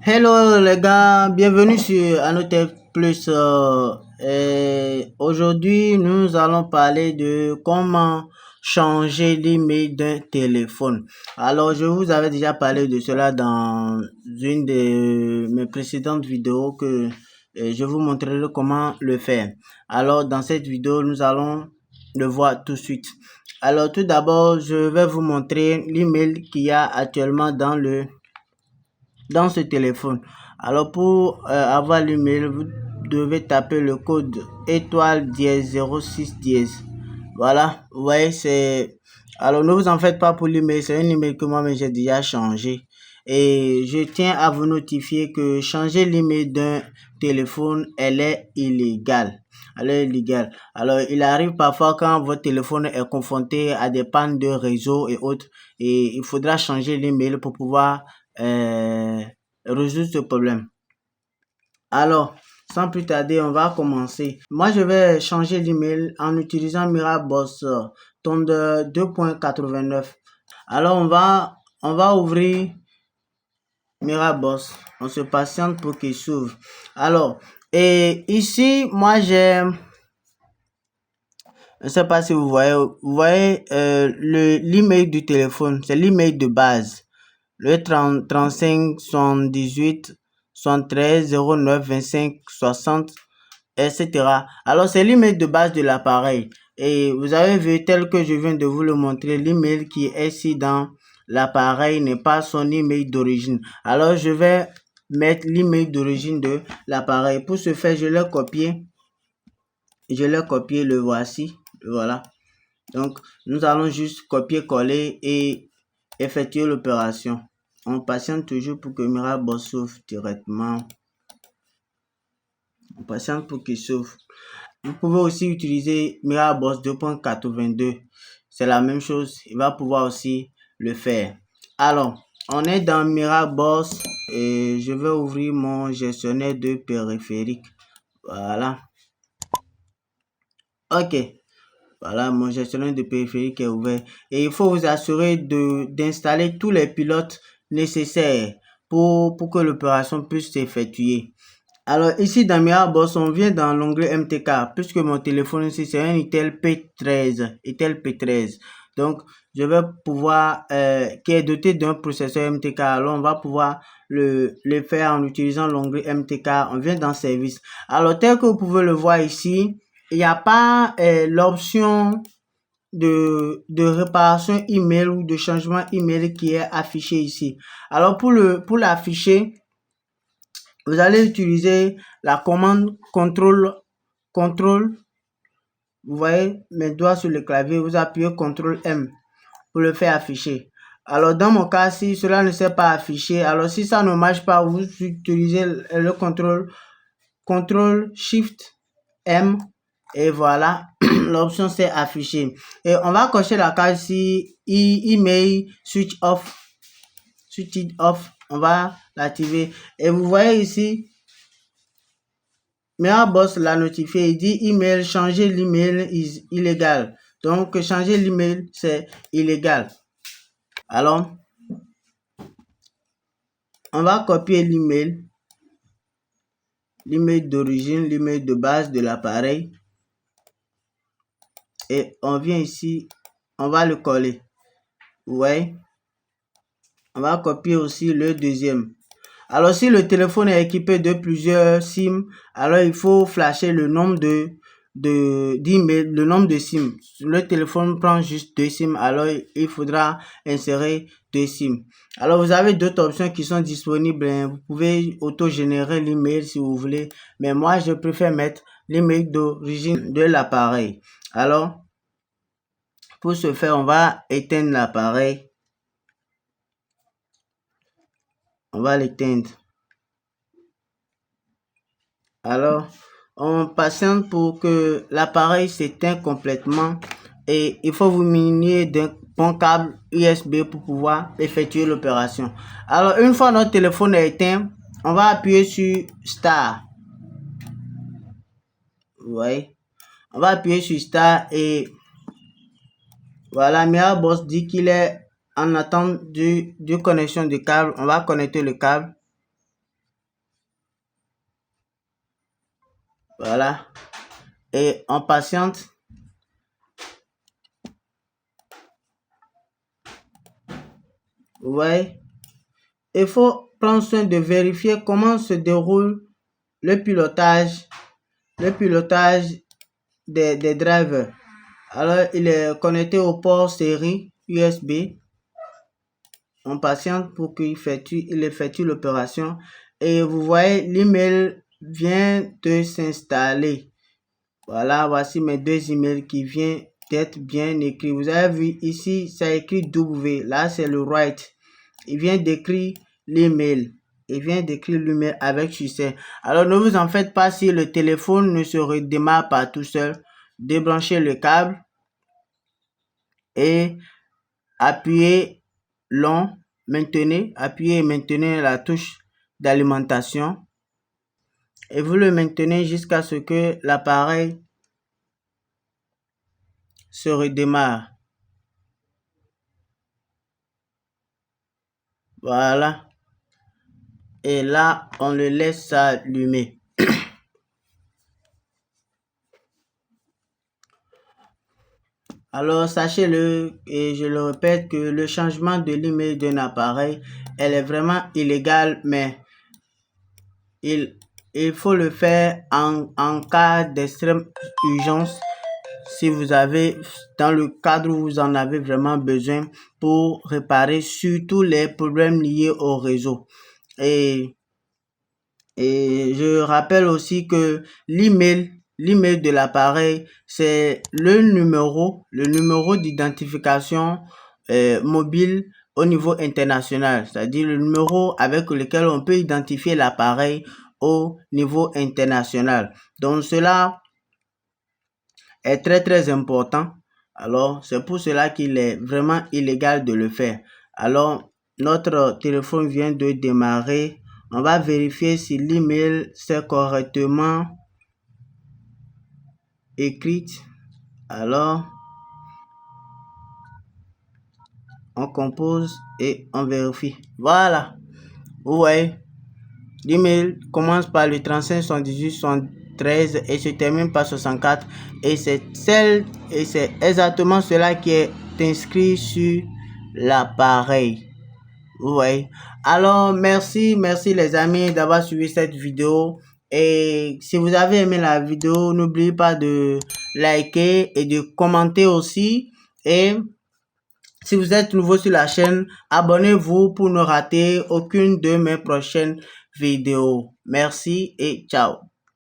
Hello les gars, bienvenue sur Anotech Plus. Et aujourd'hui, nous allons parler de comment changer l'email d'un téléphone. Alors, je vous avais déjà parlé de cela dans une de mes précédentes vidéos que je vous montrerai comment le faire. Alors, dans cette vidéo, nous allons le voir tout de suite. Alors, tout d'abord, je vais vous montrer l'email qu'il y a actuellement dans ce téléphone. Alors pour avoir l'email, vous devez taper le code étoile dièse 06 dièse. Voilà, vous voyez, c'est... Alors ne vous en faites pas pour l'email, c'est un email que moi-même j'ai déjà changé. Et je tiens à vous notifier que changer l'email d'un téléphone, elle est illégale. Elle est illégale. Alors, il arrive parfois quand votre téléphone est confronté à des pannes de réseau et autres, et il faudra changer l'email pour pouvoir euh, résoudre ce problème. Alors, sans plus tarder, on va commencer. Moi, je vais changer l'email en utilisant Miraboss Thunder 2.89. Alors, on va ouvrir Miraboss. On se patiente pour qu'il s'ouvre. Alors, et ici, moi, je ne sais pas si vous voyez l'email du téléphone, c'est l'email de base. Le 30, 35 78 73 09 25 60, etc. Alors, c'est l'email de base de l'appareil. Et vous avez vu, tel que je viens de vous le montrer, l'email qui est ici dans l'appareil n'est pas son email d'origine. Alors, je vais mettre l'email d'origine de l'appareil. Pour ce faire, je l'ai copié. Je l'ai copié, le voici. Voilà. Donc, nous allons juste copier-coller et effectuer l'opération. On patiente toujours pour que Miraboss s'ouvre directement. On patiente pour qu'il s'ouvre. Vous pouvez aussi utiliser Miraboss 2.82. C'est la même chose. Il va pouvoir aussi le faire. Alors, on est dans Miraboss et je vais ouvrir mon gestionnaire de périphérique. Voilà. Ok. Voilà, mon gestionnaire de périphérique est ouvert. Et il faut vous assurer d'installer tous les pilotes nécessaires pour que l'opération puisse s'effectuer. Alors ici dans Miraboss, on vient dans l'onglet MTK, puisque mon téléphone ici c'est un Intel P13. Donc je vais pouvoir, qui est doté d'un processeur MTK. Alors on va pouvoir le faire en utilisant l'onglet MTK. On vient dans service. Alors tel que vous pouvez le voir ici, il n'y a pas l'option de réparation email ou de changement email qui est affiché ici. Alors pour l'afficher, vous allez utiliser la commande contrôle. Vous voyez mes doigts sur le clavier, vous appuyez CTRL M pour le faire afficher. Alors dans mon cas, si cela ne s'est pas affiché, alors si ça ne marche pas, vous utilisez le contrôle Shift M et voilà, l'option s'est affichée. Et on va cocher la case ici, email switch it off. On va l'activer. Et vous voyez ici, Miraboss l'a notifié. Il dit email, changer l'email is illégal. Donc, changer l'email, c'est illégal. Alors, on va copier l'email d'origine, l'email de base de l'appareil. Et on vient ici, on va le coller. Vous voyez? On va copier aussi le deuxième. Alors, si le téléphone est équipé de plusieurs SIM, alors il faut flasher le nombre d'emails, le nombre de SIM. Le téléphone prend juste 2 SIM, alors il faudra insérer 2 SIM. Alors, vous avez d'autres options qui sont disponibles. Vous pouvez auto-générer l'email si vous voulez, mais moi, je préfère mettre l'email d'origine de l'appareil. Alors, pour ce faire, on va éteindre l'appareil. On va l'éteindre. Alors, on patiente pour que l'appareil s'éteigne complètement et il faut vous munir d'un bon câble USB pour pouvoir effectuer l'opération. Alors, une fois notre téléphone est éteint, on va appuyer sur Start. Vous voyez? On va appuyer sur Start et voilà, Miraboss dit qu'il est en attente de connexion de câble. On va connecter le câble. Voilà. Et on patiente. Ouais. Il faut prendre soin de vérifier comment se déroule le pilotage, des drivers. Alors, il est connecté au port série USB. On patiente pour il effectue l'opération. Et vous voyez, l'email vient de s'installer. Voilà, voici mes deux emails qui viennent d'être bien écrits. Vous avez vu ici, ça écrit W. Là, c'est le right. Il vient d'écrire l'email. Il vient d'écrire l'email avec succès. Alors, ne vous en faites pas si le téléphone ne se redémarre pas tout seul. Débranchez le câble et appuyez long, appuyez et maintenez la touche d'alimentation. Et vous le maintenez jusqu'à ce que l'appareil se redémarre. Voilà. Et là, on le laisse s'allumer. Alors, sachez-le, et je le répète, que le changement de l'email d'un appareil, elle est vraiment illégale, mais il faut le faire en cas d'extrême urgence. Si vous avez, dans le cadre où vous en avez vraiment besoin pour réparer surtout les problèmes liés au réseau. Et je rappelle aussi que l'email de l'appareil, c'est le numéro d'identification mobile au niveau international, c'est-à-dire le numéro avec lequel on peut identifier l'appareil au niveau international. Donc cela est très très important. Alors c'est pour cela qu'il est vraiment illégal de le faire. Alors notre téléphone vient de démarrer. On va vérifier si l'email s'est correctement écrite. Alors on compose et on vérifie. Voilà. Vous voyez, l'email commence par le 35 78 73 et se termine par 64 et c'est exactement cela qui est inscrit sur l'appareil. Vous voyez. Alors merci les amis d'avoir suivi cette vidéo. Et si vous avez aimé la vidéo, n'oubliez pas de liker et de commenter aussi. Et si vous êtes nouveau sur la chaîne, abonnez-vous pour ne rater aucune de mes prochaines vidéos. Merci et ciao.